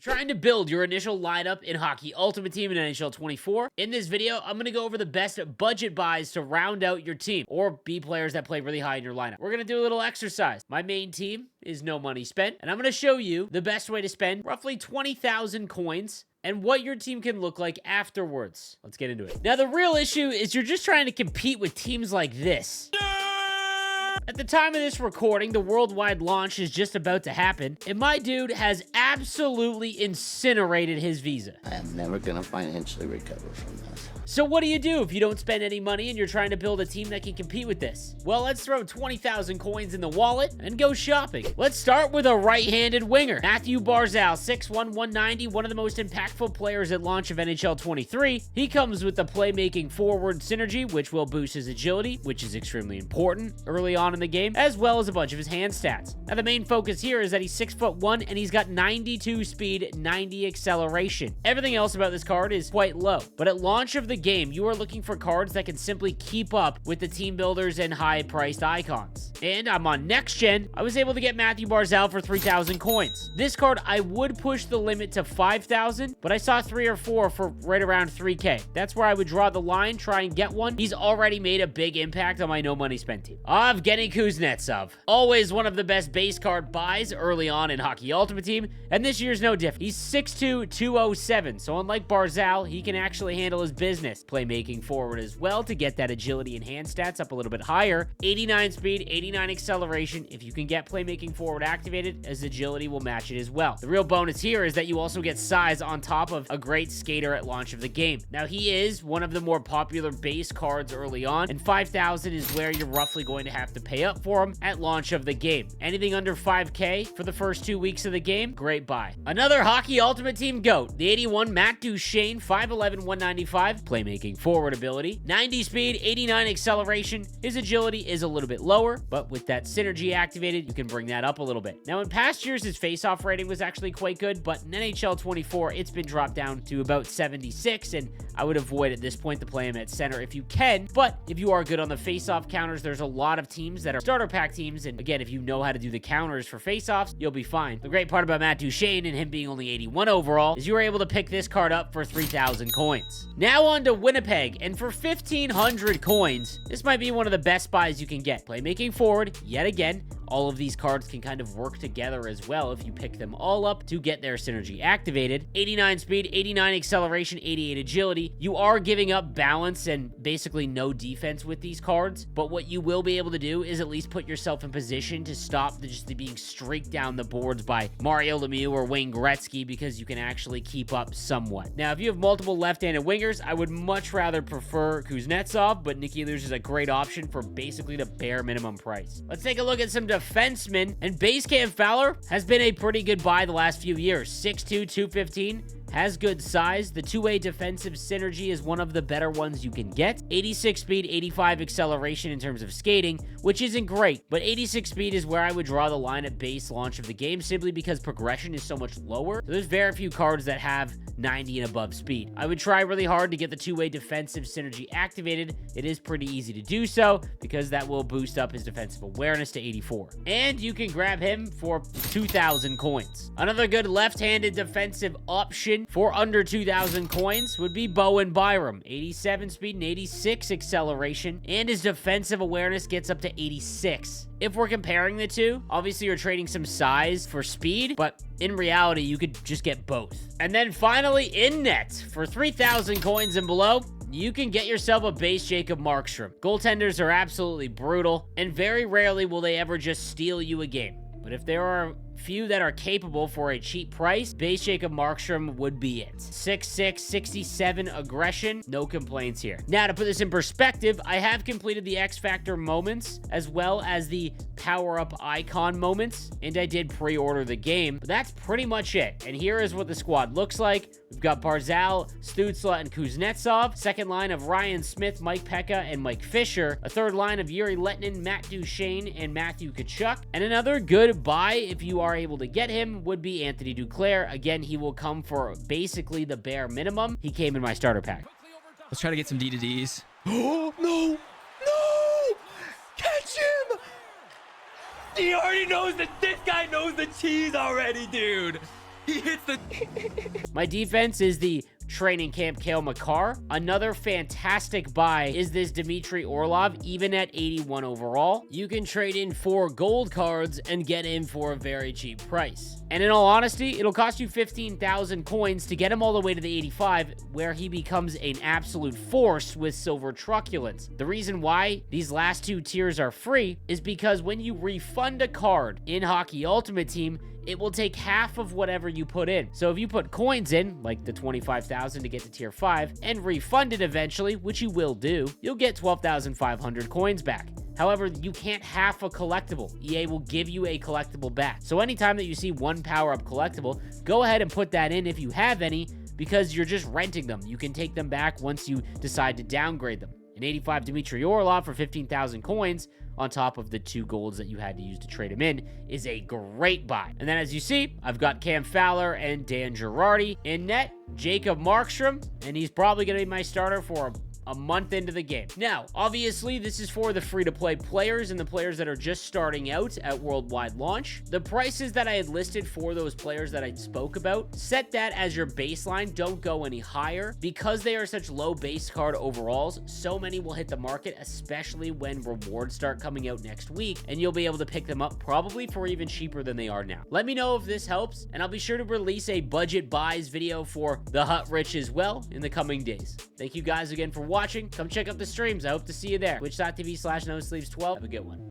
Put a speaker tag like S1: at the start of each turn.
S1: Trying to build your initial lineup in Hockey Ultimate Team in NHL 24. In this video, I'm going to go over the best budget buys to round out your team or be players that play really high in your lineup. We're going to do a little exercise. My main team is no money spent, and I'm going to show you the best way to spend roughly 20,000 coins and what your team can look like afterwards. Let's get into it. Now, the real issue is you're just trying to compete with teams like this. At the time of this recording, the worldwide launch is just about to happen, and my dude has absolutely incinerated his Visa.
S2: I am never gonna financially recover from this.
S1: So what do you do if you don't spend any money and you're trying to build a team that can compete with this? Well, let's throw 20,000 coins in the wallet and go shopping. Let's start with a right-handed winger. Mathew Barzal, 6'1", 190, one of the most impactful players at launch of NHL 23. He comes with the playmaking forward synergy, which will boost his agility, which is extremely important early on in the game, as well as a bunch of his hand stats. Now, the main focus here is that he's 6'1", and he's got 92 speed, 90 acceleration. Everything else about this card is quite low, but at launch of the game, you are looking for cards that can simply keep up with the team builders and high-priced icons. And I'm on Next Gen. I was able to get Mathew Barzal for 3,000 coins. This card, I would push the limit to 5,000, but I saw 3 or 4 for right around 3K. That's where I would draw the line, try and get one. He's already made a big impact on my no money spent team. Evgeny Kuznetsov. Always one of the best base card buys early on in Hockey Ultimate Team, and this year's no different. He's 6'2", 207, so unlike Barzal, he can actually handle his business. Playmaking forward as well to get that agility and hand stats up a little bit higher. 89 speed, 89 acceleration. If you can get playmaking forward activated, his agility will match it as well. The real bonus here is that you also get size on top of a great skater at launch of the game. Now, he is one of the more popular base cards early on, and 5,000 is where you're roughly going to have to pay up for him at launch of the game. Anything under 5K for the first 2 weeks of the game, great buy. Another Hockey Ultimate Team GOAT, the 81 Matt Duchene, 5'11", 195, playmaking forward ability, 90 speed, 89 acceleration. His agility is a little bit lower, but with that synergy activated, you can bring that up a little bit. Now, in past years, his face-off rating was actually quite good, but in NHL 24, it's been dropped down to about 76, and I would avoid at this point to play him at center if you can, but if you are good on the face-off counters, there's a lot of teams that are starter pack teams, and again, if you know how to do the counters for face-offs, you'll be fine. The great part about Matt Duchene and him being only 81 overall is you were able to pick this card up for 3,000 coins. Now on to Winnipeg, and for 1,500 coins, this might be one of the best buys you can get. Playmaking forward, yet again, all of these cards can kind of work together as well if you pick them all up to get their synergy activated. 89 speed, 89 acceleration, 88 agility. You are giving up balance and basically no defense with these cards, but what you will be able to do is at least put yourself in position to stop just being streaked down the boards by Mario Lemieux or Wayne Gretzky, because you can actually keep up somewhat. Now, if you have multiple left-handed wingers, I would much rather prefer Kuznetsov, but Nick Ehlers is a great option for basically the bare minimum price. Let's take a look at some defensemen, and Basecamp Fowler has been a pretty good buy the last few years. 6'2", 215. Has good size. The two-way defensive synergy is one of the better ones you can get. 86 speed, 85 acceleration in terms of skating, which isn't great, but 86 speed is where I would draw the line at base launch of the game, simply because progression is so much lower. So there's very few cards that have 90 and above speed. I would try really hard to get the two-way defensive synergy activated. It is pretty easy to do so because that will boost up his defensive awareness to 84. And you can grab him for 2,000 coins. Another good left-handed defensive option for under 2,000 coins would be Bowen Byram. 87 speed and 86 acceleration, and his defensive awareness gets up to 86. If we're comparing the two, obviously you're trading some size for speed, but in reality, you could just get both. And then finally, in net, for 3,000 coins and below, you can get yourself a base Jacob Markstrom. Goaltenders are absolutely brutal, and very rarely will they ever just steal you a game. But if there are few that are capable for a cheap price, base Jacob Markstrom would be it. 6'6", 67 aggression, no complaints here. Now, to put this in perspective, I have completed the X Factor moments as well as the power-up icon moments, and I did pre-order the game, but that's pretty much it. And here is what the squad looks like. We've got Barzal, Stützle, and Kuznetsov. Second line of Ryan Smith, Mike Pekka, and Mike Fisher. A third line of Yuri Letnin, Matt Duchene, and Matthew Tkachuk. And another good buy, if you are able to get him, would be Anthony Duclair. Again, he will come for basically the bare minimum. He came in my starter pack.
S3: Let's try to get some D2Ds.
S4: Oh, no! No! Catch him! He already knows that this guy knows the cheese already, dude.
S3: He hits the...
S1: My defense is the training camp Cale Makar. Another fantastic buy is this Dmitry Orlov, even at 81 overall. You can trade in 4 gold cards and get him for a very cheap price. And in all honesty, it'll cost you 15,000 coins to get him all the way to the 85, where he becomes an absolute force with Silver Truculence. The reason why these last 2 tiers are free is because when you refund a card in Hockey Ultimate Team, it will take half of whatever you put in. So if you put coins in, like the 25,000 to get to tier 5, and refund it eventually, which you will do, you'll get 12,500 coins back. However, you can't half a collectible. EA will give you a collectible back. So anytime that you see one power-up collectible, go ahead and put that in if you have any, because you're just renting them. You can take them back once you decide to downgrade them. An 85 Dmitry Orlov for 15,000 coins, on top of the 2 golds that you had to use to trade him in, is a great buy. And then as you see, I've got Cam Fowler and Dan Girardi in net, Jacob Markstrom, and he's probably going to be my starter for a month into the game. Now, obviously, this is for the free-to-play players and the players that are just starting out at worldwide launch. The prices that I had listed for those players that I spoke about, set that as your baseline. Don't go any higher. Because they are such low base card overalls, so many will hit the market, especially when rewards start coming out next week, and you'll be able to pick them up probably for even cheaper than they are now. Let me know if this helps, and I'll be sure to release a budget buys video for the Hut Rich as well in the coming days. Thank you guys again for watching. Come check out the streams. I hope to see you there. Twitch.tv/nosleeves12. Have a good one.